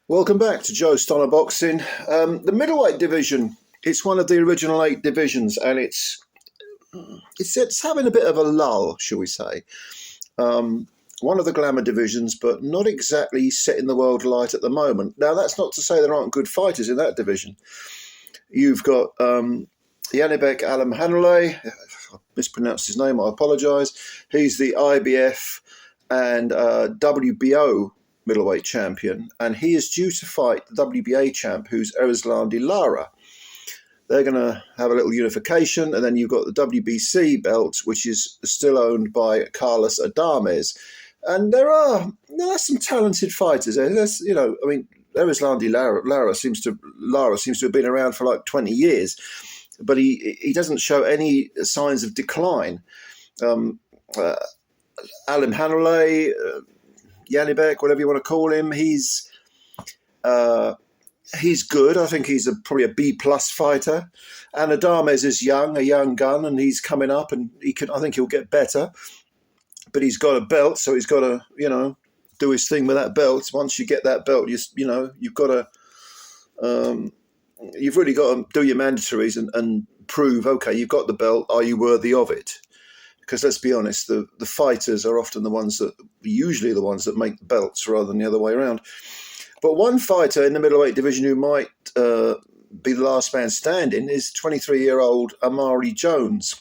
Welcome back to Joe Stunner Boxing. The middleweight division, it's one of the original 8 divisions, and it's having a bit of a lull, shall we say. One of the glamour divisions, but not exactly setting the world alight at the moment. Now, that's not to say there aren't good fighters in that division. You've got Yanibek Alimhanulay. I mispronounced his name, I apologise. He's the IBF and WBO middleweight champion, and he is due to fight the WBA champ, who's Erislandy Lara. They're going to have a little unification, and then you've got the WBC belt, which is still owned by Carlos Adames. And there are some talented fighters. There's, Erislandy Lara seems to have been around for like 20 years, but he doesn't show any signs of decline. Alimhanulay, Yanibek, whatever you want to call him, he's good. I think he's probably a B-plus fighter. And Adames is a young gun, and he's coming up, and I think he'll get better. But he's got a belt, so he's got to, do his thing with that belt. Once you get that belt, you've got to, you've really got to do your mandatories and prove, okay, you've got the belt. Are you worthy of it? Because let's be honest, the fighters are often usually the ones that make the belts rather than the other way around. But one fighter in the middleweight division who might be the last man standing is 23-year-old Amari Jones.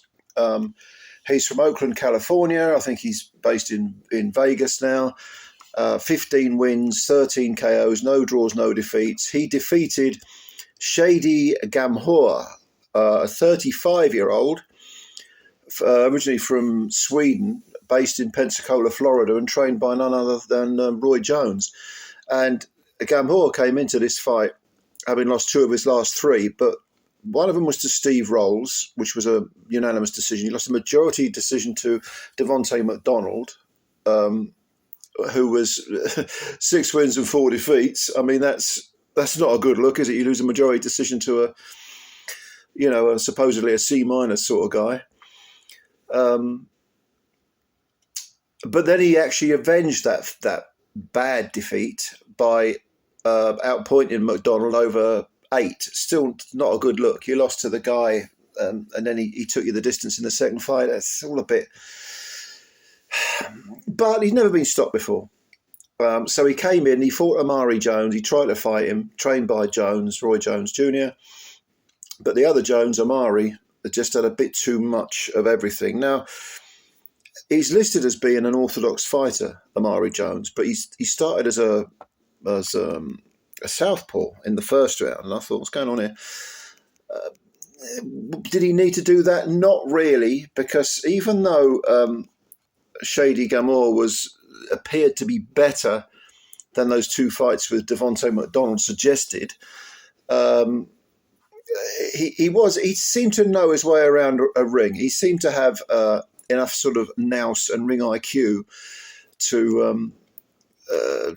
He's from Oakland, California. I think he's based in Vegas now. 15 wins, 13 KOs, no draws, no defeats. He defeated Shady Gamhour, a 35-year-old, originally from Sweden, based in Pensacola, Florida, and trained by none other than Roy Jones. And Gamhour came into this fight having lost 2 of his last 3, but one of them was to Steve Rolls, which was a unanimous decision. He lost a majority decision to Devontae McDonald, who was 6 wins and 4 defeats. I mean, that's not a good look, is it? You lose a majority decision to a supposedly a C- sort of guy. But then he actually avenged that bad defeat by outpointing McDonald over 8. Still not a good look. You lost to the guy, and then he took you the distance in the second fight. That's all a bit... But he's never been stopped before. So he came in, he fought Amari Jones, he tried to fight him, trained by Jones, Roy Jones Jr. But the other Jones, Amari, just had a bit too much of everything. Now, he's listed as being an orthodox fighter, Amari Jones, but he started as a southpaw in the first round, and I thought, what's going on here? Did he need to do that? Not really, because even though Shady Gamhour appeared to be better than those 2 fights with Devontae McDonald suggested, he seemed to know his way around a ring. He seemed to have enough sort of nous and ring IQ to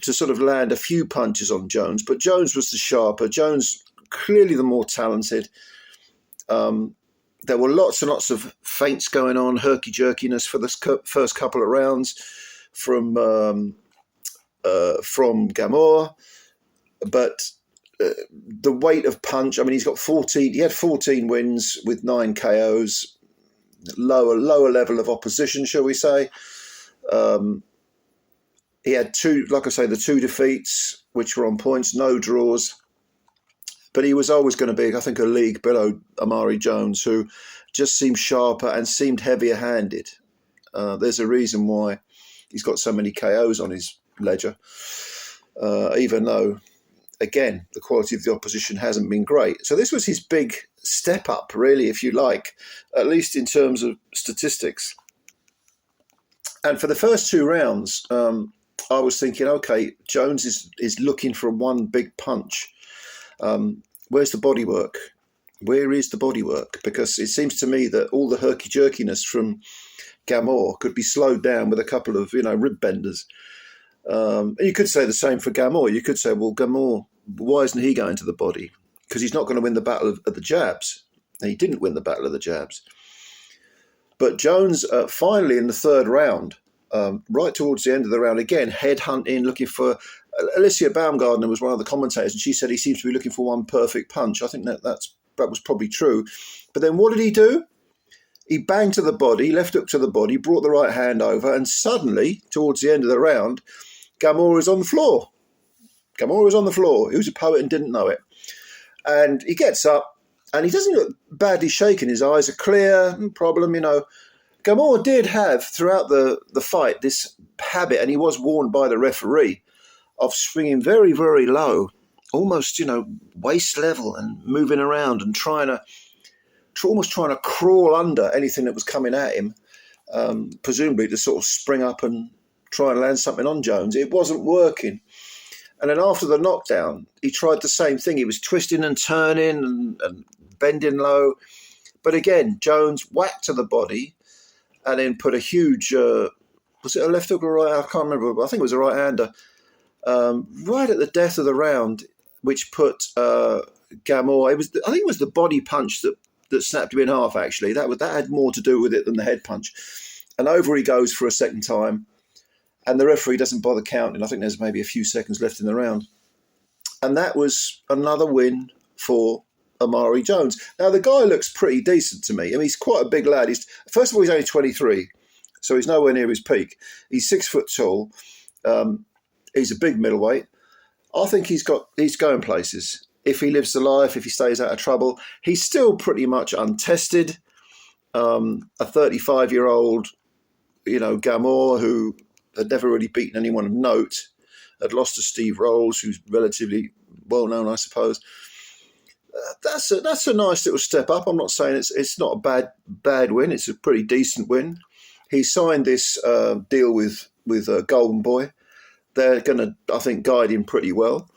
sort of land a few punches on Jones. But Jones was the sharper. Jones clearly the more talented. There were lots and lots of feints going on, herky-jerkiness for the first couple of rounds from Gamhour, but the weight of punch. I mean, he had 14 wins with 9 KOs, lower level of opposition, shall we say. He had 2, like I say, the 2 defeats, which were on points, no draws. But he was always going to be, I think, a league below Amari Jones, who just seemed sharper and seemed heavier-handed. There's a reason why he's got so many KOs on his ledger, even though, again, the quality of the opposition hasn't been great. So this was his big step up, really, if you like, at least in terms of statistics. And for the first 2 rounds, I was thinking, okay, Jones is looking for one big punch. Where's the bodywork? Where is the bodywork? Because it seems to me that all the herky-jerkiness from Gamhour could be slowed down with a couple of, rib benders. And you could say the same for Gamhour. You could say, well, Gamhour, why isn't he going to the body? Because he's not going to win the battle of the jabs. And he didn't win the battle of the jabs. But Jones, finally in the 3rd round, right towards the end of the round, again, headhunting, looking for... Alicia Baumgardner was one of the commentators, and she said he seems to be looking for one perfect punch. I think that was probably true. But then what did he do? He banged to the body, left hook to the body, brought the right hand over, and suddenly, towards the end of the round, Gamhour is on the floor. Gamhour was on the floor. He was a poet and didn't know it. And he gets up, and he doesn't look badly shaken. His eyes are clear, no problem, Gamhour did have, throughout the fight, this habit, and he was warned by the referee, of swinging very, very low, almost, waist level, and moving around and almost trying to crawl under anything that was coming at him, presumably to sort of spring up and try and land something on Jones. It wasn't working. And then after the knockdown, he tried the same thing. He was twisting and turning and bending low. But again, Jones whacked to the body and then put a huge, was it a left hook or right? I can't remember, but I think it was a right-hander. Right at the death of the round, which put Gamhour, I think it was the body punch that snapped him in half, actually. That had more to do with it than the head punch. And over he goes for a second time, and the referee doesn't bother counting. I think there's maybe a few seconds left in the round. And that was another win for Amari Jones. Now, the guy looks pretty decent to me. I mean, he's quite a big lad. First of all, he's only 23, so he's nowhere near his peak. He's 6 foot tall. He's a big middleweight. I think he's going places. If he lives the life, if he stays out of trouble, he's still pretty much untested. A 35-year-old, Gamhour, who had never really beaten anyone of note, had lost to Steve Rolls, who's relatively well known, I suppose. That's a nice little step up. I'm not saying it's not a bad win. It's a pretty decent win. He signed this deal with Golden Boy. They're going to, I think, guide him pretty well.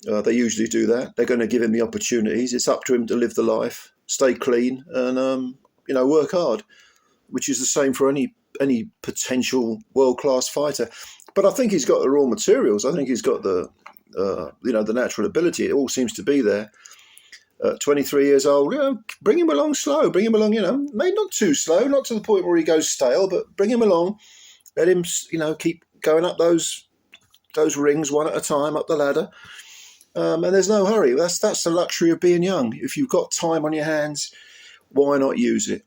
They usually do that. They're going to give him the opportunities. It's up to him to live the life, stay clean, and work hard, which is the same for any potential world-class fighter. But I think he's got the raw materials. I think he's got the natural ability. It all seems to be there. 23 years old, bring him along slow. Bring him along, maybe not too slow, not to the point where he goes stale, but bring him along. Let him, keep going up those rings one at a time, up the ladder. And there's no hurry. That's the luxury of being young. If you've got time on your hands, why not use it?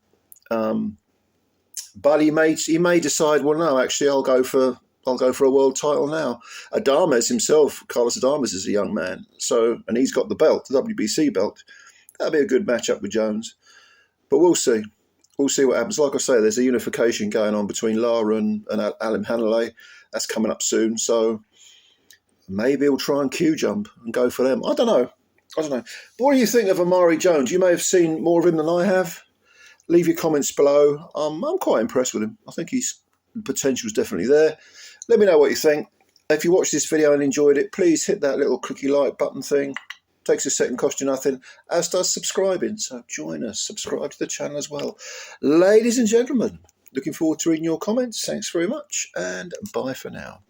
But he may decide, well, no, actually, I'll go for a world title now. Carlos Adames is a young man, and he's got the belt, the WBC belt. That'll be a good matchup with Jones. But we'll see. We'll see what happens. Like I say, there's a unification going on between Lara and Alim Hanalei. That's coming up soon, so maybe he'll try and Q jump and go for them. I don't know. But what do you think of Amari Jones? You may have seen more of him than I have. Leave your comments below. I'm quite impressed with him. I think his potential is definitely there. Let me know what you think. If you watched this video and enjoyed it, please hit that little clicky like button thing. Takes a second, costs you nothing, as does subscribing. So join us, subscribe to the channel as well. Ladies and gentlemen, looking forward to reading your comments. Thanks very much, and bye for now.